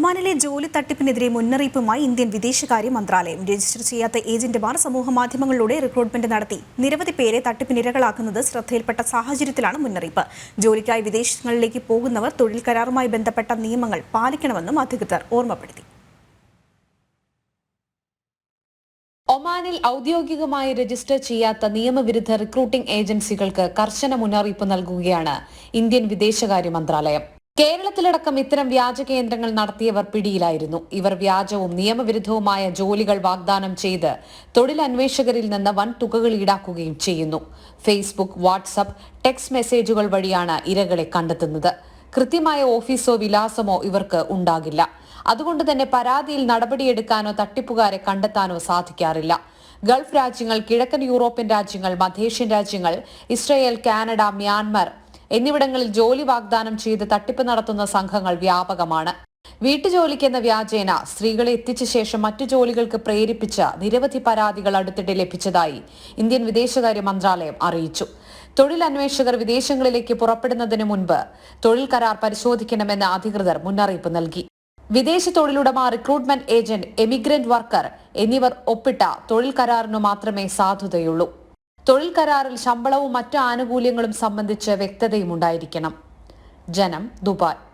ഒമാനിലെ ജോലി തട്ടിപ്പിനെതിരെ മുന്നറിയിപ്പുമായി ഇന്ത്യൻ വിദേശകാര്യ മന്ത്രാലയം. രജിസ്റ്റർ ചെയ്യാത്ത ഏജന്റുമാർ സമൂഹമാധ്യമങ്ങളിലൂടെ റിക്രൂട്ട്മെന്റ് നടത്തി നിരവധി പേരെ തട്ടിപ്പിനിരകളാക്കുന്നത് ശ്രദ്ധയിൽപ്പെട്ട സാഹചര്യത്തിലാണ് മുന്നറിയിപ്പ്. ജോലിക്കായി വിദേശങ്ങളിലേക്ക് പോകുന്നവർ തൊഴിൽ കരാറുമായി ബന്ധപ്പെട്ട നിയമങ്ങൾ പാലിക്കണമെന്നും അധികൃതർ ഓർമ്മപ്പെടുത്തി. ഒമാനിൽ ഔദ്യോഗികമായി രജിസ്റ്റർ ചെയ്യാത്ത നിയമവിരുദ്ധ റിക്രൂട്ടിംഗ് ഏജൻസികൾക്ക് കർശന മുന്നറിയിപ്പ് നൽകുകയാണ് ഇന്ത്യൻ വിദേശകാര്യ മന്ത്രാലയം. കേരളത്തിലടക്കം ഇത്തരം വ്യാജ കേന്ദ്രങ്ങൾ നടത്തിയവർ പിടിയിലായിരുന്നു. ഇവർ വ്യാജവും നിയമവിരുദ്ധവുമായ ജോലികൾ വാഗ്ദാനം ചെയ്ത് തൊഴിലന്വേഷകരിൽ നിന്ന് വൻ തുകകൾ ഈടാക്കുകയും ചെയ്യുന്നു. ഫേസ്ബുക്ക്, വാട്സ്ആപ്പ്, ടെക്സ്റ്റ് മെസ്സേജുകൾ വഴിയാണ് ഇരകളെ കണ്ടെത്തുന്നത്. കൃത്യമായ ഓഫീസോ വിലാസമോ ഇവർക്ക് ഉണ്ടാകില്ല. അതുകൊണ്ട് തന്നെ പരാതിയിൽ നടപടിയെടുക്കാനോ തട്ടിപ്പുകാരെ കണ്ടെത്താനോ സാധിക്കാറില്ല. ഗൾഫ് രാജ്യങ്ങൾ, കിഴക്കൻ യൂറോപ്യൻ രാജ്യങ്ങൾ, മധ്യേഷ്യൻ രാജ്യങ്ങൾ, ഇസ്രയേൽ, കാനഡ, മ്യാൻമർ എന്നിവിടങ്ങളിൽ ജോലി വാഗ്ദാനം ചെയ്ത് തട്ടിപ്പ് നടത്തുന്ന സംഘങ്ങൾ വ്യാപകമാണ്. വീട്ടുജോലിക്കെന്ന വ്യാജേന സ്ത്രീകളെ എത്തിച്ച ശേഷം മറ്റു ജോലികൾക്ക് പ്രേരിപ്പിച്ച നിരവധി പരാതികൾ അടുത്തിടെ ലഭിച്ചതായി ഇന്ത്യൻ വിദേശകാര്യ മന്ത്രാലയം അറിയിച്ചു. തൊഴിലന്വേഷകർ വിദേശങ്ങളിലേക്ക് പുറപ്പെടുന്നതിന് മുൻപ് തൊഴിൽ കരാർ പരിശോധിക്കണമെന്ന് അധികൃതർ മുന്നറിയിപ്പ് നൽകി. വിദേശ തൊഴിലുടമ, റിക്രൂട്ട്മെന്റ് ഏജന്റ്, എമിഗ്രന്റ് വർക്കർ എന്നിവർ ഒപ്പിട്ട തൊഴിൽ കരാറിനു മാത്രമേ സാധുതയുള്ളൂ. തൊഴിൽ കരാറിൽ ശമ്പളവും മറ്റു ആനുകൂല്യങ്ങളും സംബന്ധിച്ച് വ്യക്തതയും ഉണ്ടായിരിക്കണം. ജനം, ദുബായ്.